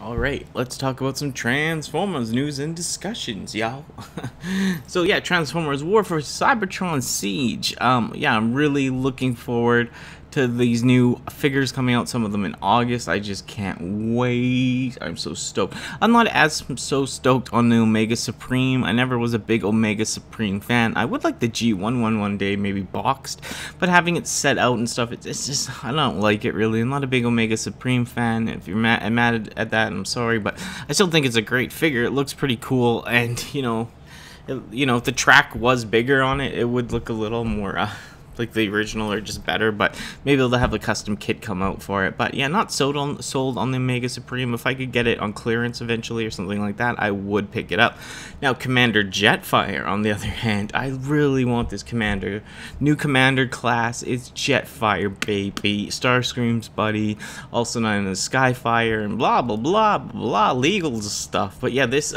Alright, let's talk about some Transformers news and discussions, y'all. So yeah, Transformers War for Cybertron Siege. Yeah, I'm really looking forward to these new figures coming out, some of them in August. I just can't wait. I'm so stoked. I'm not as so stoked on the Omega Supreme. I never was a big Omega Supreme fan. I would like the G1 one day, maybe boxed, but having it set out and stuff, it's just, I don't like it really. I'm not a big Omega Supreme fan. If you're mad at that, I'm sorry, but I still think it's a great figure. It looks pretty cool, and if the track was bigger on it, it would look a little more like the original or just better, but maybe they'll have a custom kit come out for it. But yeah, not sold on the Omega Supreme. If I could get it on clearance eventually or something like that, I would pick it up. Now Commander Jetfire, on the other hand, I really want this commander. New commander class is Jetfire, baby. Starscream's buddy, also known as Skyfire, and blah blah blah blah legal stuff. But yeah, this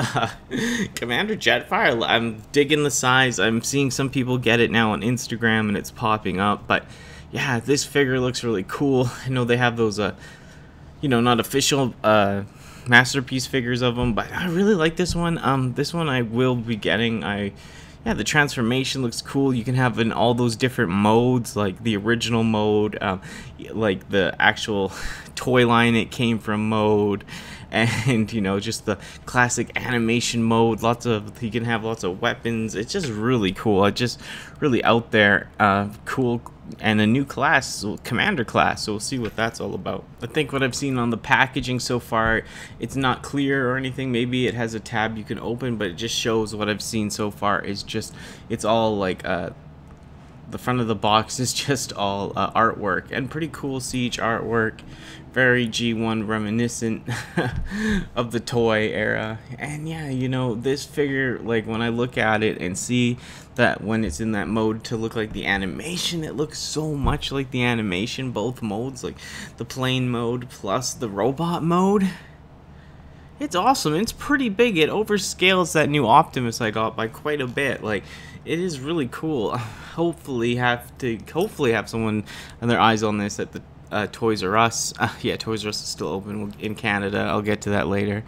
Commander Jetfire, I'm digging the size. I'm seeing some people get it now on Instagram and it's popping up, but yeah, this figure looks really cool. I know they have those not official masterpiece figures of them, but I really like this one. This one I will be getting. Yeah, the transformation looks cool. You can have in all those different modes, like the original mode, like the actual toy line it came from mode, and just the classic animation mode. You can have lots of weapons. It's just really cool. It's just really out there, cool, and a new class, commander class, so we'll see what that's all about. I think what I've seen on the packaging so far, it's not clear or anything. Maybe it has a tab you can open, but it just shows what I've seen so far is just, it's all like the front of the box is just all artwork, and pretty cool Siege artwork, very G1 reminiscent of the toy era. And yeah, this figure, like when I look at it and see that when it's in that mode to look like the animation, it looks so much like the animation, both modes, like the plane mode plus the robot mode. It's awesome. It's pretty big. It overscales that new Optimus I got by quite a bit. Like, it is really cool. Hopefully have someone and their eyes on this at the Toys R Us. Yeah, Toys R Us is still open in Canada. I'll get to that later.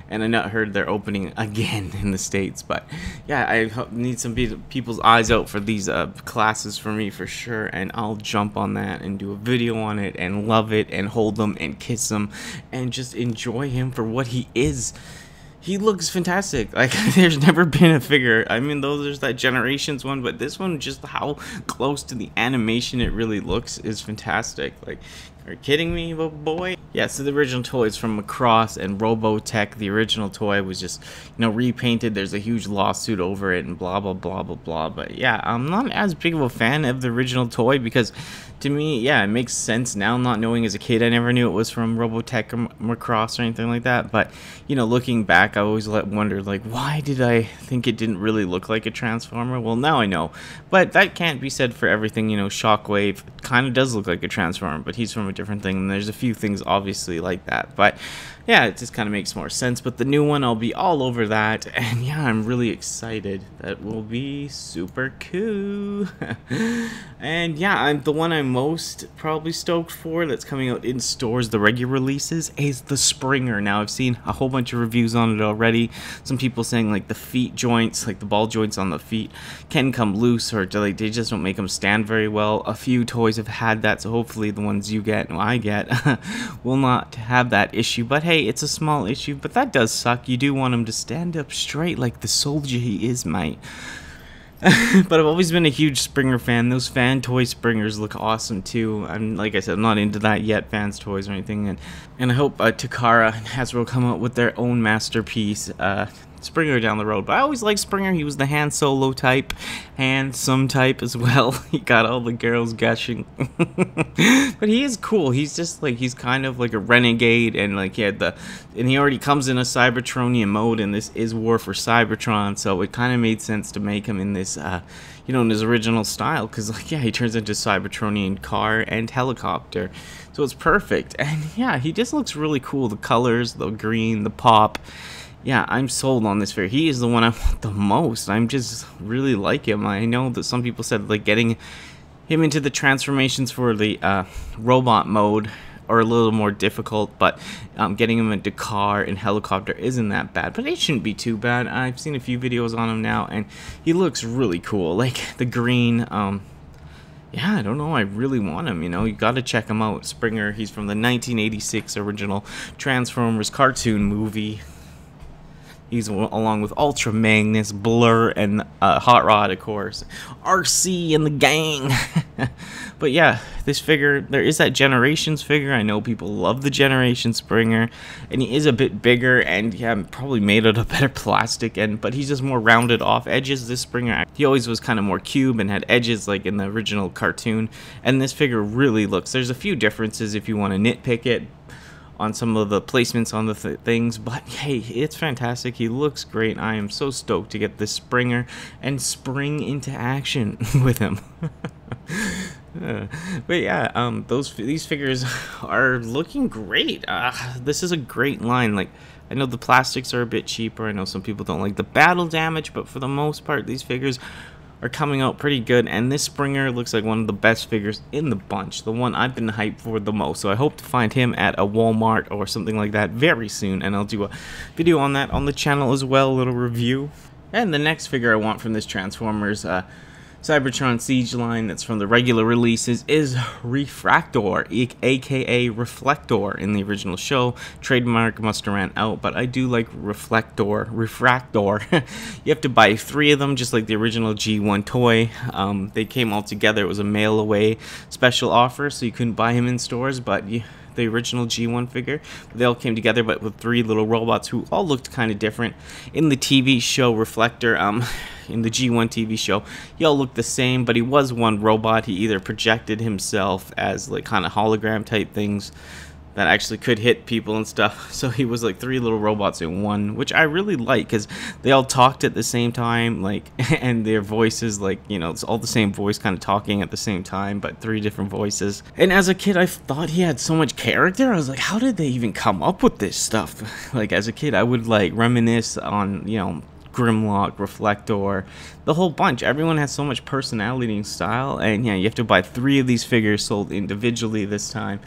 And I not heard they're opening again in the States, but yeah, I need some people's eyes out for these classes for me for sure, and I'll jump on that and do a video on it and love it and hold them and kiss them and just enjoy him for what he is. He looks fantastic. Like, there's never been a figure. I mean, though there's that Generations one, but this one, just how close to the animation it really looks is fantastic. Like, are you kidding me, boy? Yeah, so the original toy is from Macross and Robotech. The original toy was just, repainted. There's a huge lawsuit over it and blah, blah, blah, blah, blah. But yeah, I'm not as big of a fan of the original toy because, to me, yeah, it makes sense now, not knowing as a kid. I never knew it was from Robotech or Macross or anything like that. But, looking back, I always wondered, like, why did I think it didn't really look like a Transformer? Well, now I know. But that can't be said for everything. Shockwave kind of does look like a Transformer, but he's from a different thing. And there's a few things, obviously, like that. But yeah, it just kind of makes more sense. But the new one, I'll be all over that. And yeah, I'm really excited. That will be super cool. And yeah, the one I'm most probably stoked for that's coming out in stores, the regular releases, is the Springer. Now, I've seen a whole bunch of reviews on it already. Some people saying like the feet joints, like the ball joints on the feet, can come loose, or they just don't make them stand very well. A few toys have had that, so hopefully the ones you get and I get will not have that issue. But hey, it's a small issue, but that does suck. You do want him to stand up straight like the soldier he is, mate. But I've always been a huge Springer fan. Those fan toy Springers look awesome too. I'm, like I said, I'm not into that yet, fans toys or anything, and I hope Takara and Hasbro come out with their own masterpiece Springer down the road. But I always liked Springer. He was the Han Solo type, handsome type as well. He got all the girls gushing. But he is cool. He's just like, he's kind of like a renegade, and like he already comes in a Cybertronian mode, and this is War for Cybertron, so it kind of made sense to make him in this in his original style, because like, yeah, he turns into Cybertronian car and helicopter, so it's perfect. And yeah, he just looks really cool. The colors, the green, the pop. Yeah, I'm sold on this figure. He is the one I want the most. I'm just really like him. I know that some people said like getting him into the transformations for the robot mode are a little more difficult, but getting him into car and helicopter isn't that bad. But it shouldn't be too bad. I've seen a few videos on him now, and he looks really cool. Like the green. Yeah, I don't know. I really want him. You know, you got to check him out. Springer. He's from the 1986 original Transformers cartoon movie. He's along with Ultra Magnus, Blur, and Hot Rod, of course. RC and the gang. But yeah, this figure, there is that Generations figure. I know people love the Generation Springer. And he is a bit bigger and yeah, probably made out of better plastic. But he's just more rounded off edges. This Springer, he always was kind of more cube and had edges like in the original cartoon. And this figure really looks, there's a few differences if you want to nitpick it on some of the placements on the things, but hey, it's fantastic. He looks great. I am so stoked to get this Springer and spring into action with him. But yeah, these figures are looking great. This is a great line. Like, I know the plastics are a bit cheaper. I know some people don't like the battle damage, but for the most part, these figures are coming out pretty good, and this Springer looks like one of the best figures in the bunch, the one I've been hyped for the most. So I hope to find him at a Walmart or something like that very soon, and I'll do a video on that on the channel as well, a little review. And the next figure I want from this Transformers Cybertron Siege line that's from the regular releases is Reflector, aka Reflector in the original show. Trademark must have ran out, but I do like Reflector. You have to buy 3 of them, just like the original G1 toy. They came all together. It was a mail away special offer, so you couldn't buy him in stores, but the original G1 figure, they all came together, but with 3 little robots who all looked kind of different. In the TV show Reflector, in the G1 TV show, he all looked the same, but he was one robot. He either projected himself as like kind of hologram type things that actually could hit people and stuff. So he was like 3 little robots in one, which I really like because they all talked at the same time, like, and their voices, like, you know, it's all the same voice kind of talking at the same time, but 3 different voices. And as a kid, I thought he had so much character. I was like, how did they even come up with this stuff? Like, as a kid, I would like reminisce on, you know, Grimlock, Reflector, the whole bunch. Everyone has so much personality and style, and yeah, you have to buy 3 of these figures sold individually this time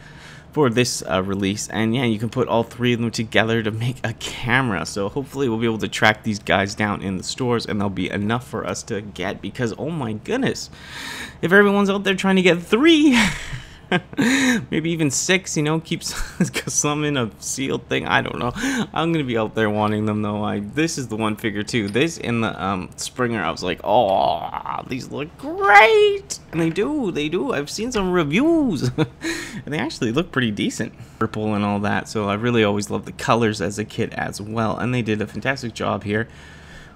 for this release, and yeah, you can put all 3 of them together to make a camera. So hopefully we'll be able to track these guys down in the stores, and there'll be enough for us to get, because oh my goodness, if everyone's out there trying to get 3 maybe even 6, you know, keeps some in a sealed thing. I don't know. I'm gonna be out there wanting them though. This is the one figure too. This in the Springer, I was like, oh, these look great, and they do. I've seen some reviews, and they actually look pretty decent, purple and all that. So I really always loved the colors as a kid as well, and they did a fantastic job here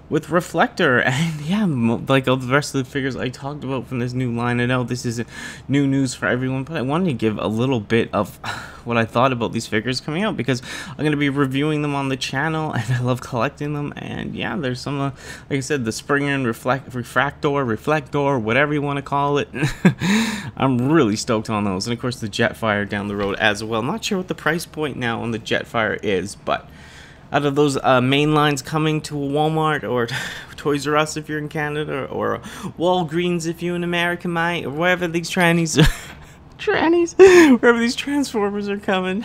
with Reflector. And yeah, like all the rest of the figures I talked about from this new line. I know this isn't new news for everyone, but I wanted to give a little bit of what I thought about these figures coming out, because I'm going to be reviewing them on the channel, and I love collecting them. And yeah, there's some, like I said, the Springer and Reflector, whatever you want to call it. I'm really stoked on those. And of course the Jetfire down the road as well. Not sure what the price point now on the Jetfire is, but out of those main lines coming to a Walmart or Toys R Us if you're in Canada, or Walgreens if you're in America, mate, or wherever these wherever these Transformers are coming.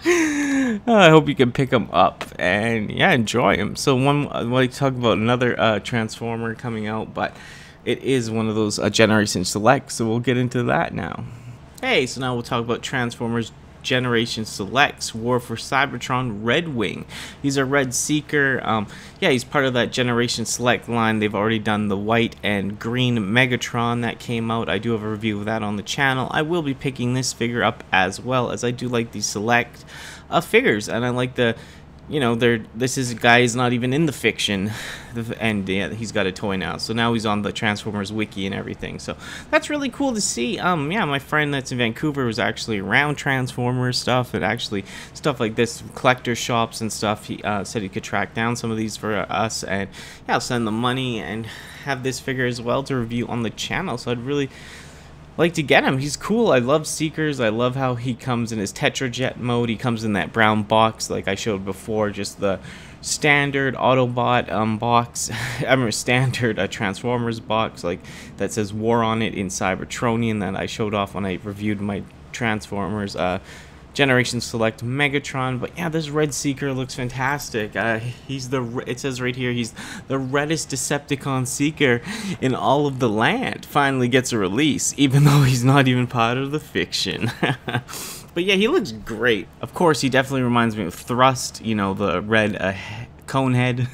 I hope you can pick them up and yeah, enjoy them. So I want to talk about another Transformer coming out, but it is one of those Generation Select, so we'll get into that now. Hey, so now we'll talk about Transformers Generation Selects War for Cybertron Red Wing. He's a red seeker. Yeah, he's part of that Generation Select line. They've already done the white and green Megatron that came out. I do have a review of that on the channel. I will be picking this figure up as well, as I do like these Select figures, and I like the, you know, this is a guy who's not even in the fiction, and yeah, he's got a toy now. So now he's on the Transformers wiki and everything. So that's really cool to see. Yeah, my friend that's in Vancouver was actually around Transformers stuff, and actually stuff like this, collector shops and stuff. He said he could track down some of these for us, and yeah, I'll send the money and have this figure as well to review on the channel. So I'd really like to get him. He's cool. I love Seekers. I love how he comes in his Tetrajet mode. He comes in that brown box like I showed before, just the standard Autobot box. I mean, standard Transformers box like that says War on it in Cybertronian that I showed off when I reviewed my Transformers. Generation Select Megatron. But yeah, this Red Seeker looks fantastic. It says right here, he's the reddest Decepticon Seeker in all of the land. Finally gets a release, even though he's not even part of the fiction. But yeah, he looks great. Of course, he definitely reminds me of Thrust, you know, the red cone head.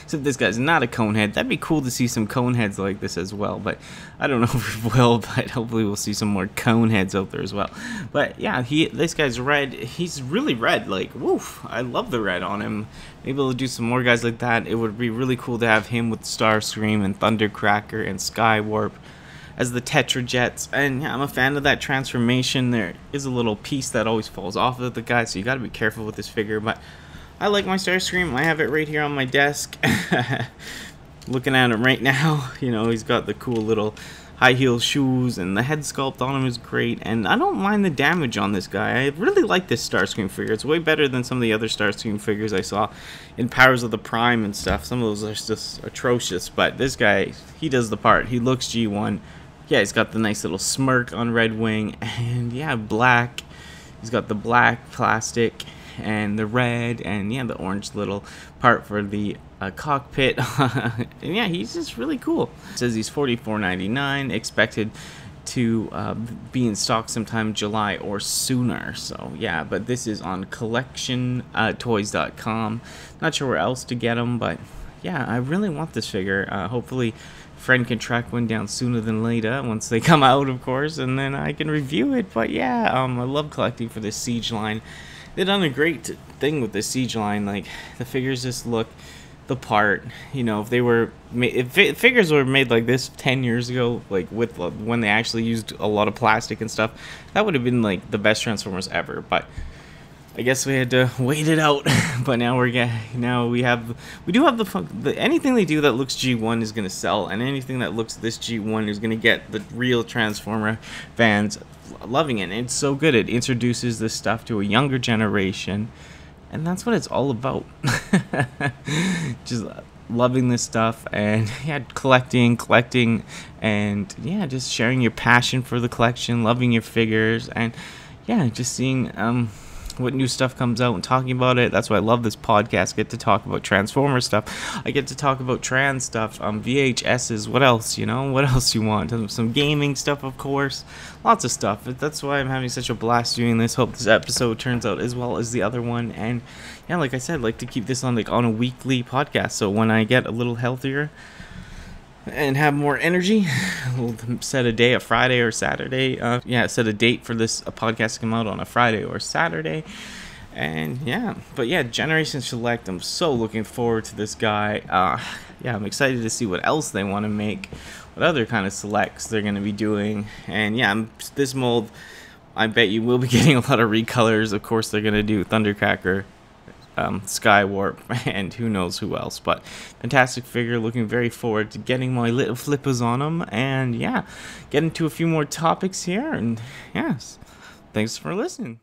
Except this guy's not a cone head. That'd be cool to see some cone heads like this as well, but I don't know if we will, but hopefully we'll see some more cone heads out there as well. But yeah, this guy's red. He's really red, like, woof. I love the red on him. Maybe we'll do some more guys like that. It would be really cool to have him with Starscream and Thundercracker and Skywarp as the Tetra Jets. And yeah, I'm a fan of that transformation. There is a little piece that always falls off of the guy, so you gotta be careful with this figure, but I like my Starscream. I have it right here on my desk. Looking at him right now. You know, he's got the cool little high heel shoes, and the head sculpt on him is great. And I don't mind the damage on this guy. I really like this Starscream figure. It's way better than some of the other Starscream figures I saw in Powers of the Prime and stuff. Some of those are just atrocious, but this guy, he does the part. He looks G1. Yeah, he's got the nice little smirk on Red Wing, and yeah, black. He's got the black plastic and the red, and yeah, the orange little part for the cockpit. And yeah, he's just really cool. It says he's $44.99, expected to be in stock sometime July or sooner. So yeah, but this is on collectiontoys.com. Not sure where else to get them, but yeah, I really want this figure. Hopefully friend can track one down sooner than later, once they come out, of course, and then I can review it. But yeah, I love collecting for this Siege line. They've done a great thing with the Siege line. Like, the figures just look the part. You know, if they were if figures were made like this 10 years ago, like with when they actually used a lot of plastic and stuff, that would have been like the best Transformers ever. But I guess we had to wait it out. But now we do have anything they do that looks G1 is gonna sell, and anything that looks this G1 is gonna get the real Transformer fans loving it. And it's so good. It introduces this stuff to a younger generation, and that's what it's all about. Just loving this stuff, and yeah, collecting, and yeah, just sharing your passion for the collection, loving your figures, and yeah, just seeing what new stuff comes out and talking about it. That's why I love this podcast. I get to talk about Transformer stuff. I get to talk about trans stuff, VHSs. What else, you know? What else you want? Some gaming stuff, of course. Lots of stuff. That's why I'm having such a blast doing this. Hope this episode turns out as well as the other one. And yeah, like I said, I'd like to keep this on a weekly podcast. So when I get a little healthier and have more energy, we'll set a day, a Friday or Saturday. Set a date for this podcast to come out on a Friday or Saturday. And yeah, but yeah, Generation Select, I'm so looking forward to this guy. Yeah, I'm excited to see what else they want to make, what other kind of selects they're going to be doing. And yeah, this mold, I bet you will be getting a lot of recolors. Of course, they're going to do Thundercracker, Skywarp, and who knows who else. But fantastic figure. Looking very forward to getting my little flippers on them, and yeah, get into a few more topics here. And yes, thanks for listening.